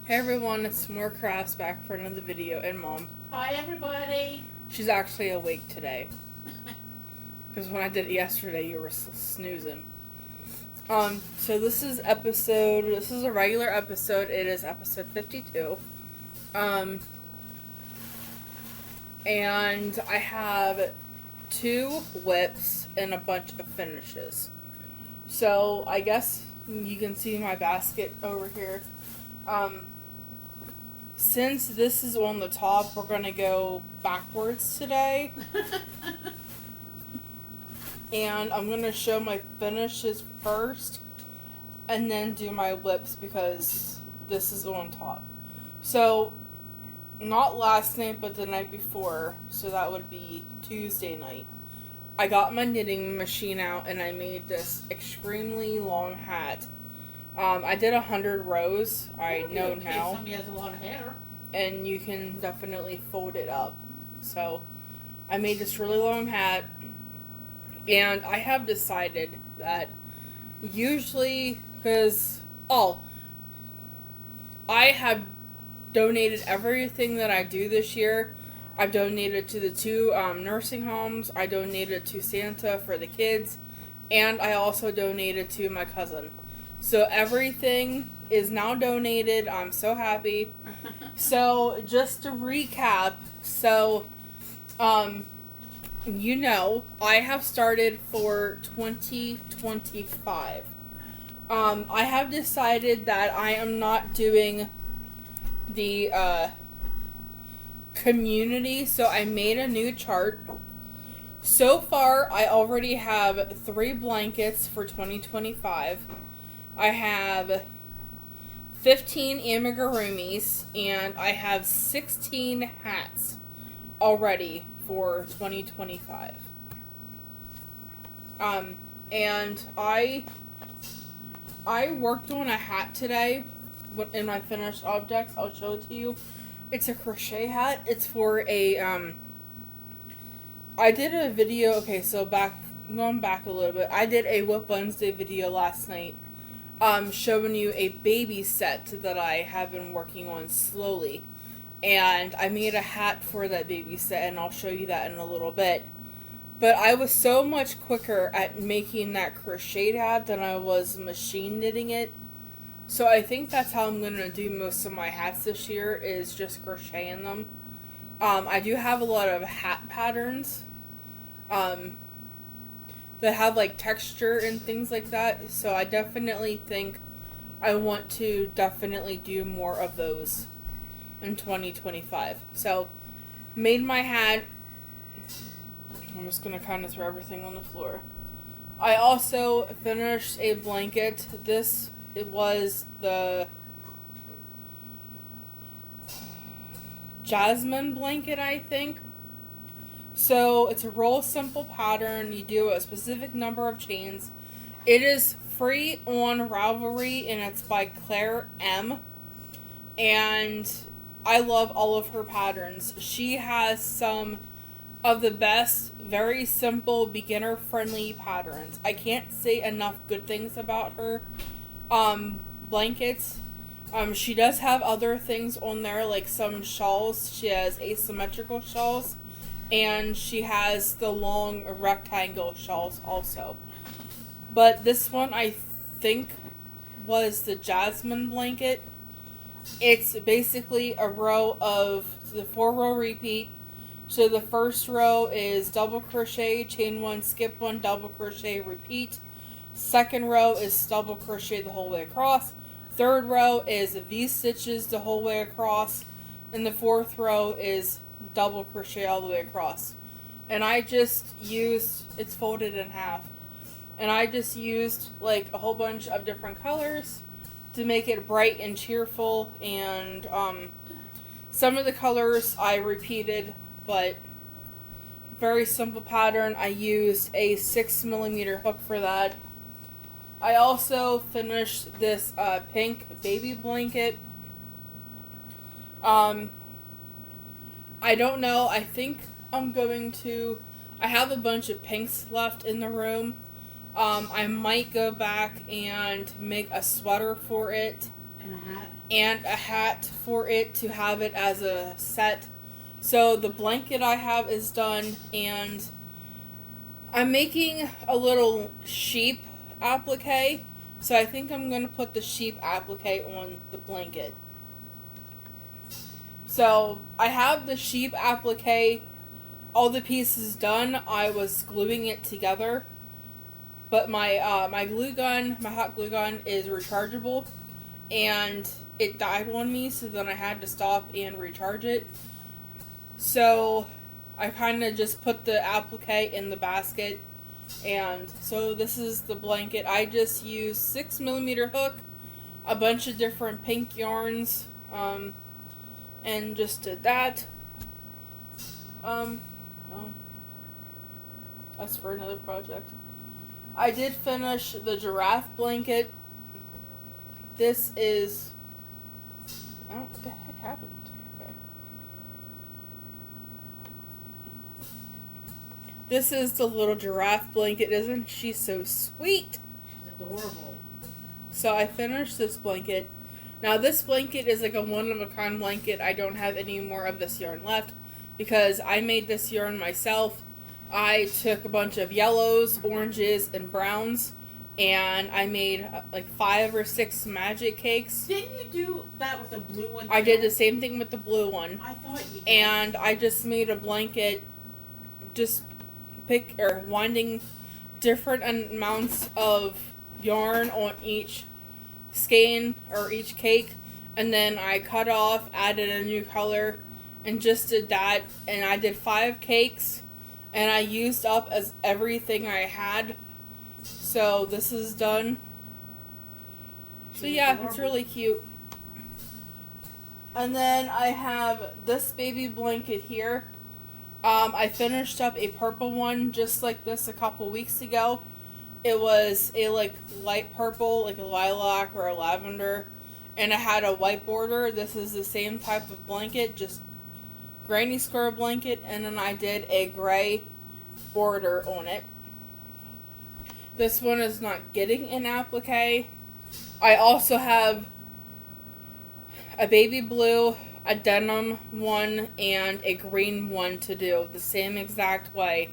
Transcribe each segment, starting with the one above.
Hey everyone, it's more Crafts back for another video, and Mom. Hi everybody. She's actually awake today. Because when I did it yesterday, you were snoozing. So this is a regular episode. It is episode 52. And I have 2 whips and a bunch of finishes. So I guess you can see my basket over here. Since this is on the top, we're going to go backwards today. And I'm going to show my finishes first and then do my whips because this is on top. So, not last night, but the night before, so that would be Tuesday night, I got my knitting machine out and I made this extremely long hat. I did 100 rows. I know now. Somebody has a lot of hair. And you can definitely fold it up. So, I made this really long hat. And I have decided that usually, I have donated everything that I do this year. I've donated to the 2 nursing homes. I donated to Santa for the kids. And I also donated to my cousin. So everything is now donated. I'm so happy. So just to recap, I have started for 2025. I have decided that I am not doing the community, so I made a new chart. So far, I already have 3 blankets for 2025. I have 15 amigurumis, and I have 16 hats already for 2025. And I worked on a hat today in my finished objects. I'll show it to you. It's a crochet hat. It's for a, I did a video, going back a little bit, I did a Whip Wednesday video last night, showing you a baby set that I have been working on slowly. And I made a hat for that baby set, and I'll show you that in a little bit. But I was so much quicker at making that crocheted hat than I was machine knitting it. So I think that's how I'm going to do most of my hats this year, is just crocheting them. I do have a lot of hat patterns that have like texture and things like that. So I definitely think I want to do more of those in 2025. So, made my hat. I'm just going to kind of throw everything on the floor. I also finished a blanket. It was the Jasmine blanket, I think. So, it's a roll simple pattern. You do a specific number of chains. It is free on Ravelry, and it's by Claire M. And I love all of her patterns. She has some of the best, very simple, beginner-friendly patterns. I can't say enough good things about her blankets. She does have other things on there, like some shawls. She has asymmetrical shawls, and she has the long rectangle shawls also. But this one, I think, was the Jasmine blanket. It's basically a row of the 4-row repeat. So the first row is double crochet, chain 1, skip 1, double crochet, repeat. Second row is double crochet the whole way across. Third row is V-stitches the whole way across. And the fourth row is double crochet all the way across. And I just used, it's folded in half. And I just used like a whole bunch of different colors to make it bright and cheerful, and some of the colors I repeated, but very simple pattern. I used a 6mm hook for that. I also finished this pink baby blanket. I don't know, I think I have a bunch of pinks left in the room. I might go back and make a sweater for it And a hat. And a hat for it to have it as a set. So the blanket I have is done, and I'm making a little sheep applique. So I think I'm going to put the sheep applique on the blanket. So I have the sheep applique, all the pieces done. I was gluing it together, but my glue gun, my hot glue gun, is rechargeable, and it died on me. So then I had to stop and recharge it. So I kind of just put the applique in the basket, and so this is the blanket. I just used 6mm hook, a bunch of different pink yarns, and just did that. Well, that's for another project. I did finish the giraffe blanket. This is, I don't know what the heck happened. Okay. This is the little giraffe blanket. Isn't she so sweet? She's adorable. So I finished this blanket. Now this blanket is like a one-of-a-kind blanket. I don't have any more of this yarn left because I made this yarn myself. I took a bunch of yellows, oranges, and browns, and I made like 5 or 6 magic cakes. Didn't you do that with the blue one? I did the same thing with the blue one. I thought you did. And I just made a blanket, just winding different amounts of yarn on each skein or each cake, and then I cut off, added a new color, and just did that. And I did 5 cakes, and I used up as everything I had. So this is done. So yeah, it's really cute. And then I have this baby blanket here. I finished up a purple one just like this a couple weeks ago. It was a like light purple, like a lilac or a lavender, and it had a white border. This is the same type of blanket, just granny square blanket, and then I did a gray border on it. This one is not getting an applique. I also have a baby blue, a denim one, and a green one to do the same exact way.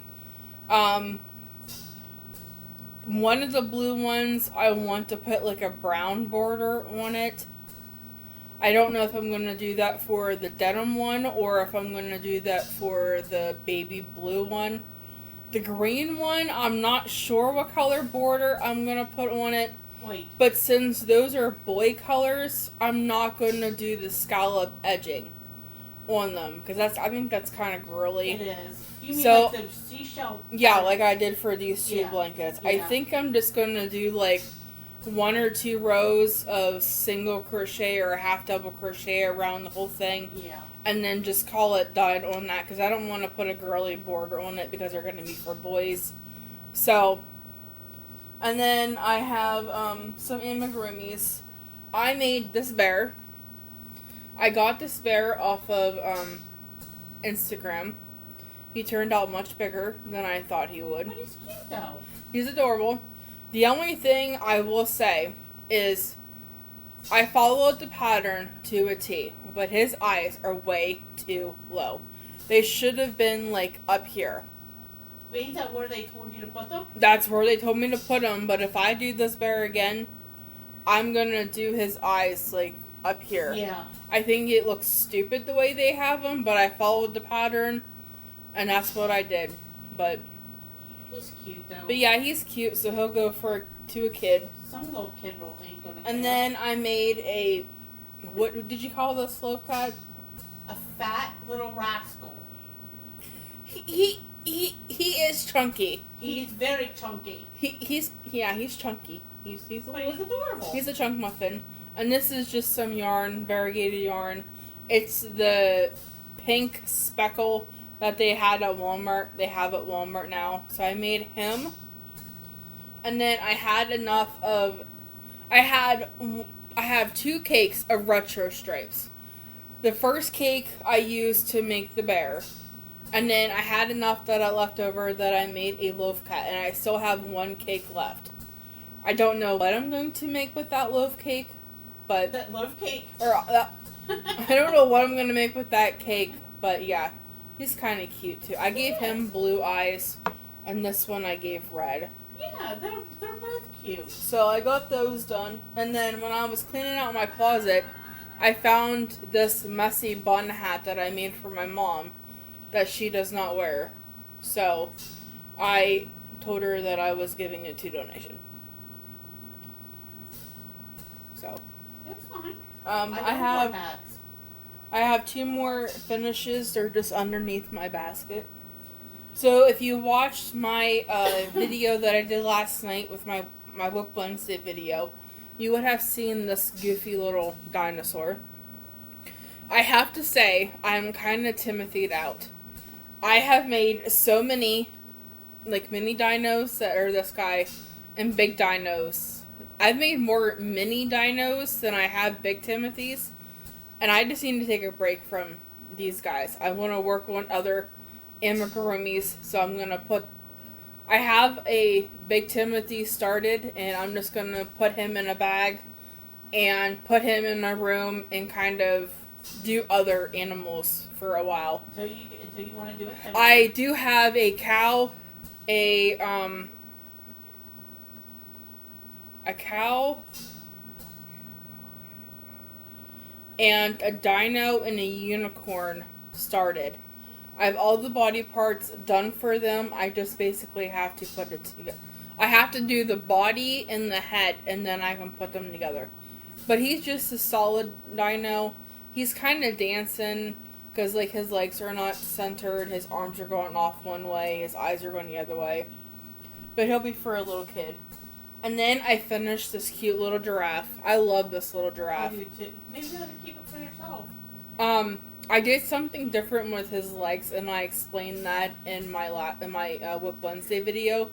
One of the blue ones, I want to put like a brown border on it. I don't know if I'm going to do that for the denim one or if I'm going to do that for the baby blue one. The green one, I'm not sure what color border I'm going to put on it. Wait. But since those are boy colors, I'm not going to do the scallop edging on them. Because I think that's kind of girly. It is. You mean So, like the seashell? Yeah, like I did for these 2 blankets. Yeah. I think I'm just going to do like 1 or 2 rows of single crochet or half double crochet around the whole thing. Yeah. And then just call it done on that. Because I don't want to put a girly border on it because they're going to be for boys. So, and then I have some amigurumis. I made this bear. I got this bear off of Instagram. He turned out much bigger than I thought he would. But he's cute though. He's adorable. The only thing I will say is I followed the pattern to a T, but his eyes are way too low. They should have been like up here. Ain't that where they told you to put them? That's where they told me to put them, but if I do this bear again, I'm gonna do his eyes like up here. Yeah. I think it looks stupid the way they have them, but I followed the pattern, and that's what I did. But he's cute though. But yeah, he's cute, so he'll go to a kid. Some little kid ain't gonna. And care. then I made a, what did you call this loaf cat? A fat little rascal. He is chunky. He's very chunky. He's chunky. He's But he's adorable. He's a chunk muffin. And this is just some yarn, variegated yarn. It's the pink speckle that they had at Walmart. They have at Walmart now. So I made him. And then I had enough of, I have 2 cakes of retro stripes. The first cake I used to make the bear. And then I had enough that I left over that I made a loaf cat. And I still have 1 cake left. I don't know what I'm going to make with that loaf cake. but That loaf cake. or I don't know what I'm gonna make with that cake, but yeah, he's kind of cute too. I gave him blue eyes, and this one I gave red. Yeah, they're both cute. So I got those done, and then when I was cleaning out my closet, I found this messy bun hat that I made for my mom that she does not wear. So I told her that I was giving it to donation. So That's fine. I don't have wear hats. I have 2 more finishes. They're just underneath my basket. So if you watched my video that I did last night with my Whip Wednesday video, you would have seen this goofy little dinosaur. I have to say, I'm kind of Timothy'd out. I have made so many, like, mini dinos that are this guy, and big dinos. I've made more mini dinos than I have big Timothys, and I just need to take a break from these guys. I want to work on other amigurumis, so I'm going to I have a big Timothy started, and I'm just going to put him in a bag and put him in my room and kind of do other animals for a while. Until you want to do it. I do have a cow, a cow, and a dino and a unicorn started. I have all the body parts done for them. I just basically have to put it together. I have to do the body and the head, and then I can put them together. But he's just a solid dino. He's kind of dancing because, like, his legs are not centered. His arms are going off one way. His eyes are going the other way. But he'll be for a little kid. And then I finished this cute little giraffe. I love this little giraffe. I do too. Maybe you ought to keep it for yourself. I did something different with his legs, and I explained that in my Whip Wednesday video.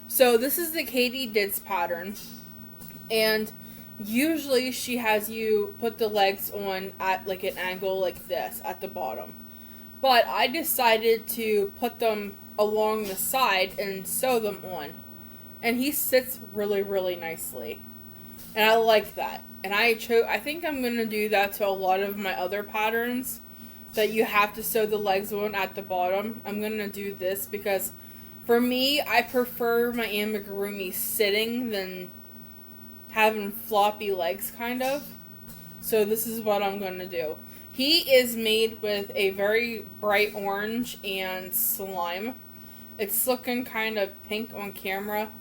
So this is the Katie Dids pattern, and usually she has you put the legs on at like an angle like this at the bottom. But I decided to put them along the side and sew them on. And he sits really, really nicely. And I like that. And I think I'm going to do that to a lot of my other patterns that you have to sew the legs on at the bottom. I'm going to do this because for me, I prefer my amigurumi sitting than having floppy legs, kind of. So this is what I'm going to do. He is made with a very bright orange and slime. It's looking kind of pink on camera,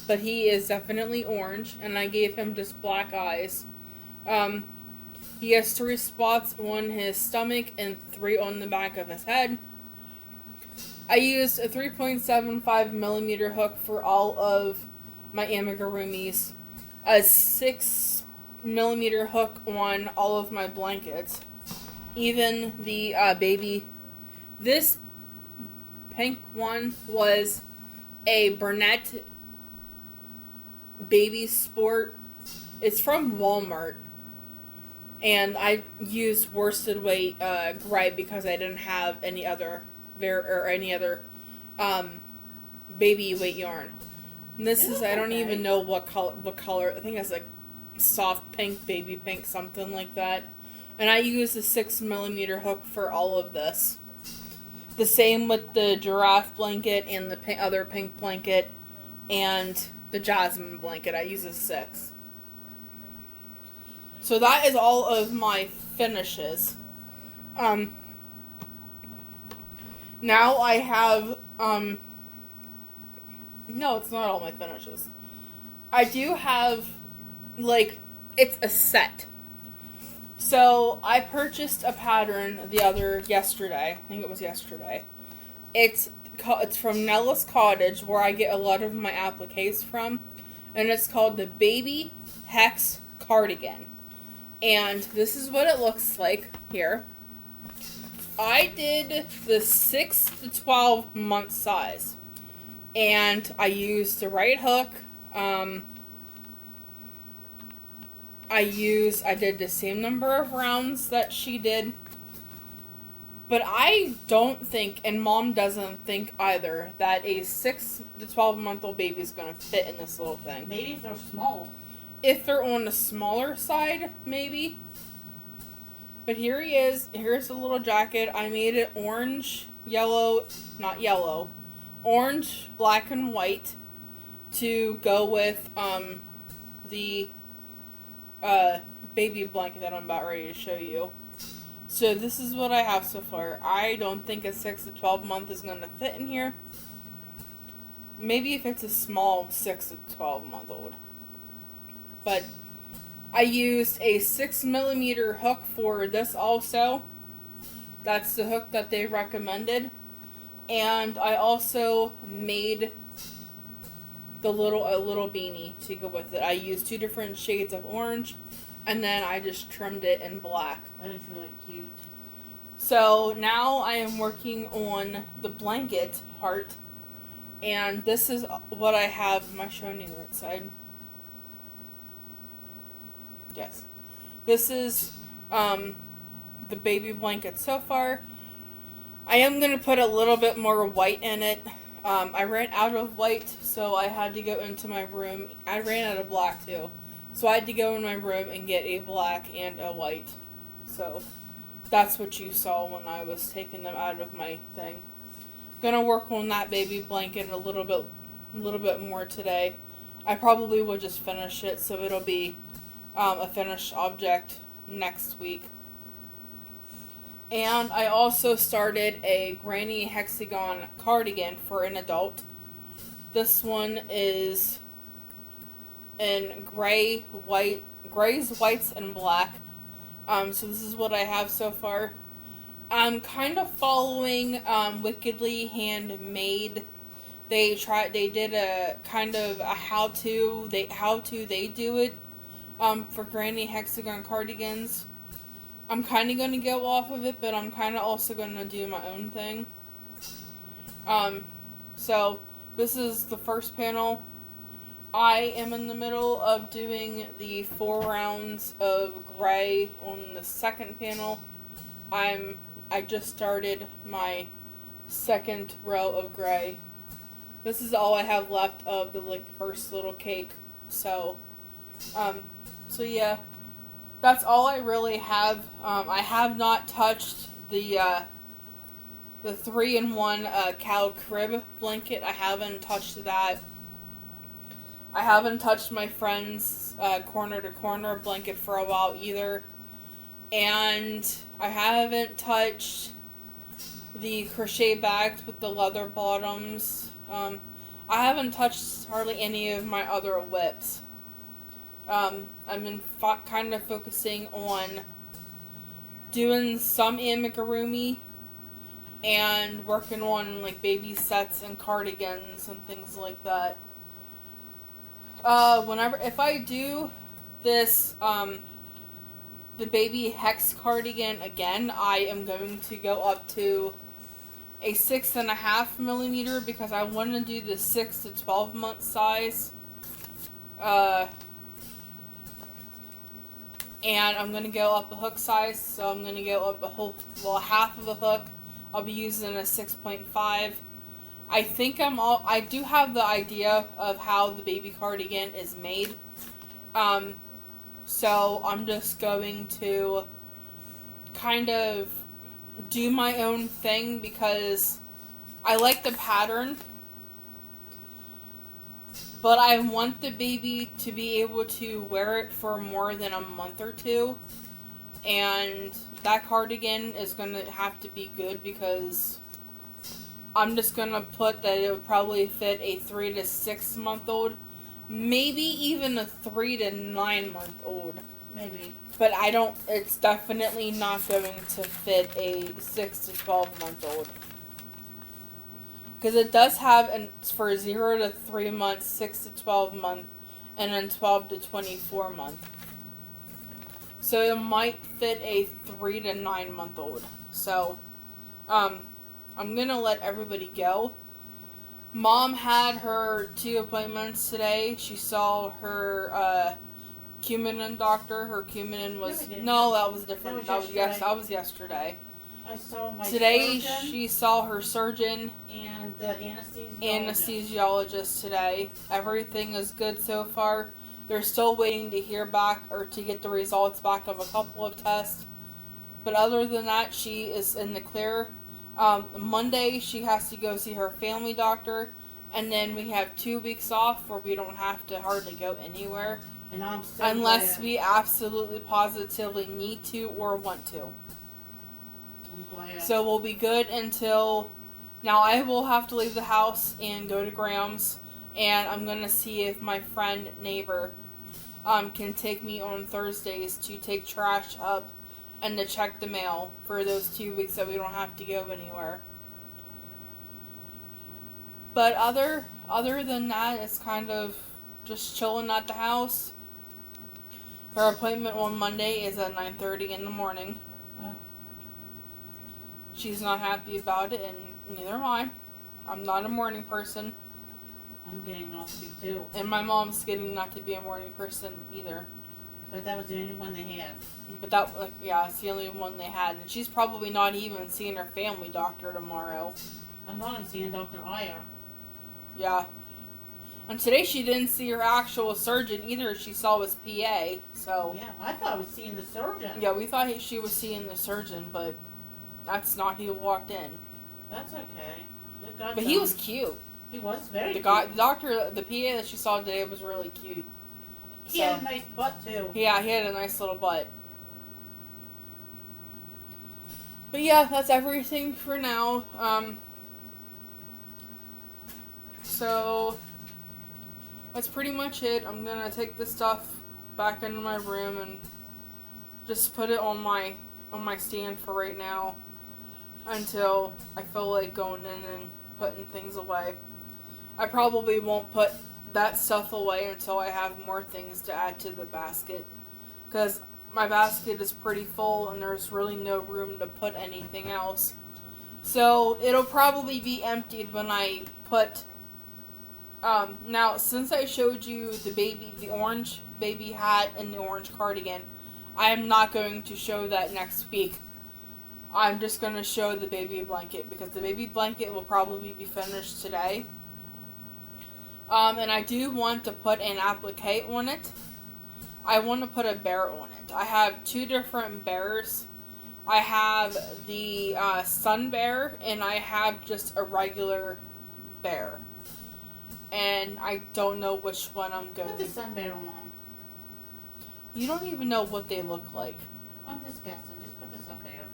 but he is definitely orange, and I gave him just black eyes. He has 3 spots on his stomach and 3 on the back of his head. I used a 3.75 millimeter hook for all of my amigurumis, a 6 millimeter hook on all of my blankets, even the baby. This pink one was a Burnett Baby Sport. It's from Walmart, and I used worsted weight gray because I didn't have any other baby weight yarn. And this is, I don't even know what color. I think it's like soft pink, baby pink, something like that. And I used a 6 millimeter hook for all of this. The same with the giraffe blanket and the other pink blanket and the jasmine blanket. I use a 6. So that is all of my finishes. Now I have, no, it's not all my finishes. I do have, like, it's a set. So I purchased a pattern yesterday. I think it was yesterday. It's from Nella's Cottage, where I get a lot of my appliques from, and it's called the Baby Hex Cardigan. And this is what it looks like here. I did the 6 to 12 month size, and I used the right hook. I did the same number of rounds that she did, but I don't think, and Mom doesn't think either, that a 6 to 12 month old baby is going to fit in this little thing. Maybe if they're small. If they're on the smaller side, maybe. But here he is. Here's the little jacket. I made it orange, yellow, not yellow, orange, black, and white to go with the baby blanket that I'm about ready to show you. So this is what I have so far. I don't think a 6 to 12 month is going to fit in here. Maybe if it's a small 6 to 12 month old. But I used a 6mm hook for this also. That's the hook that they recommended. And I also made a little beanie to go with it. I used 2 different shades of orange, and then I just trimmed it in black. That is really cute. So now I am working on the blanket part, and this is what I have. Am I showing you the right side? Yes. This is the baby blanket so far. I am going to put a little bit more white in it. I ran out of white, so I had to go into my room. I ran out of black too. So I had to go in my room and get a black and a white. So that's what you saw when I was taking them out of my thing. Gonna work on that baby blanket a little bit more today. I probably will just finish it, so it'll be a finished object next week. And I also started a granny hexagon cardigan for an adult. This one is in grays, whites, and black. So this is what I have so far. I'm kind of following Wickedly Handmade. They did a kind of a how to they do it for granny hexagon cardigans. I'm kind of going to go off of it, but I'm kind of also going to do my own thing. So this is the first panel. I am in the middle of doing the 4 rounds of gray on the second panel. I just started my second row of gray. This is all I have left of the first little cake. So yeah, that's all I really have. I have not touched the 3-in-1 cow crib blanket. I haven't touched that. I haven't touched my friend's corner to corner blanket for a while either. And I haven't touched the crochet bags with the leather bottoms. I haven't touched hardly any of my other whips. I've been kind of focusing on doing some amigurumi and working on baby sets and cardigans and things like that. If I do this, the baby hex cardigan again, I am going to go up to a 6.5mm because I want to do the 6 to 12 month size. And I'm going to go up a hook size, so I'm going to go up half of a hook. I'll be using a 6.5. I do have the idea of how the baby cardigan is made. So I'm just going to kind of do my own thing because I like the pattern. But I want the baby to be able to wear it for more than a month or two. And that cardigan is going to have to be good because I'm just going to put that it would probably fit a 3 to 6 month old. Maybe even a 3 to 9 month old. Maybe. But it's definitely not going to fit a 6 to 12 month old. Because it does have, for 0 to 3 months, 6 to 12 month, and then 12 to 24 month. So it might fit a 3 to 9 month old. So, I'm going to let everybody go. Mom had her 2 appointments today. She saw her Coumadin doctor. Her Coumadin was... No, that was different. That was yesterday. I saw my Today surgeon she saw her surgeon and the anesthesiologist. today. Everything is good so far. They're still waiting to hear back or to get the results back of a couple of tests. But other than that, she is in the clear. Monday, she has to go see her family doctor. And then we have 2 weeks off where we don't have to hardly go anywhere. And I'm so unless glad. we absolutely positively need to or want to. I'm glad. So we'll be good until... Now I will have to leave the house and go to Graham's. And I'm going to see if my friend, neighbor, can take me on Thursdays to take trash up and to check the mail for those 2 weeks that we don't have to go anywhere. But other than that, it's kind of just chilling at the house. Her appointment on Monday is at 9:30 in the morning. Oh. She's not happy about it, and neither am I. I'm not a morning person. I'm getting not to be too. And my mom's getting not to be a morning person either. But that was the only one they had. But that, it's the only one they had. And she's probably not even seeing her family doctor tomorrow. I'm not seeing Dr. Iyer. Yeah. And today she didn't see her actual surgeon either. She saw his PA, so... Yeah, I thought I was seeing the surgeon. Yeah, we thought she was seeing the surgeon, but that's not who walked in. That's okay. But he was cute. He was very cute. The doctor, the PA that she saw today was really cute. He had a nice butt, too. Yeah, he had a nice little butt. But yeah, that's everything for now. So that's pretty much it. I'm gonna take this stuff back into my room and just put it on my stand for right now until I feel like going in and putting things away. I probably won't put that stuff away until I have more things to add to the basket, because my basket is pretty full and there's really no room to put anything else. So it'll probably be emptied when I put... now, since I showed you the orange baby hat and the orange cardigan, I am not going to show that next week. I'm just going to show the baby blanket, because the baby blanket will probably be finished today. And I do want to put an applique on it. I want to put a bear on it. I have 2 different bears. I have the sun bear, and I have just a regular bear. And I don't know which one I'm going to... Put the sun bear on. You don't even know what they look like. I'm just guessing. Just put the sun bear.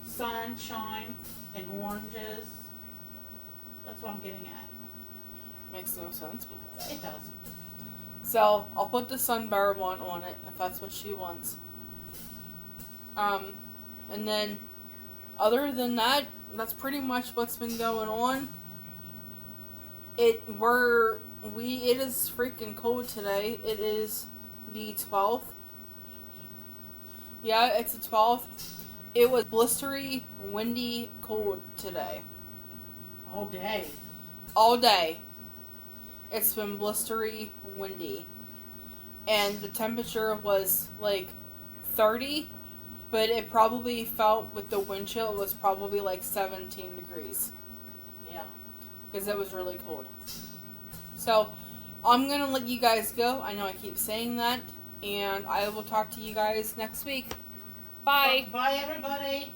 Sunshine and oranges. That's what I'm getting at. Makes no sense. But It does. so, I'll put the sun bear one on it, if that's what she wants. And then, other than that, that's pretty much what's been going on. It is freaking cold today. It is the 12th. Yeah, it's the 12th. It was blistery, windy, cold today. All day. All day. It's been blistery, windy. And the temperature was like 30, but it probably felt with the wind chill, it was probably like 17 degrees. Yeah. Because it was really cold. So, I'm going to let you guys go. I know I keep saying that. And I will talk to you guys next week. Bye. Bye, everybody.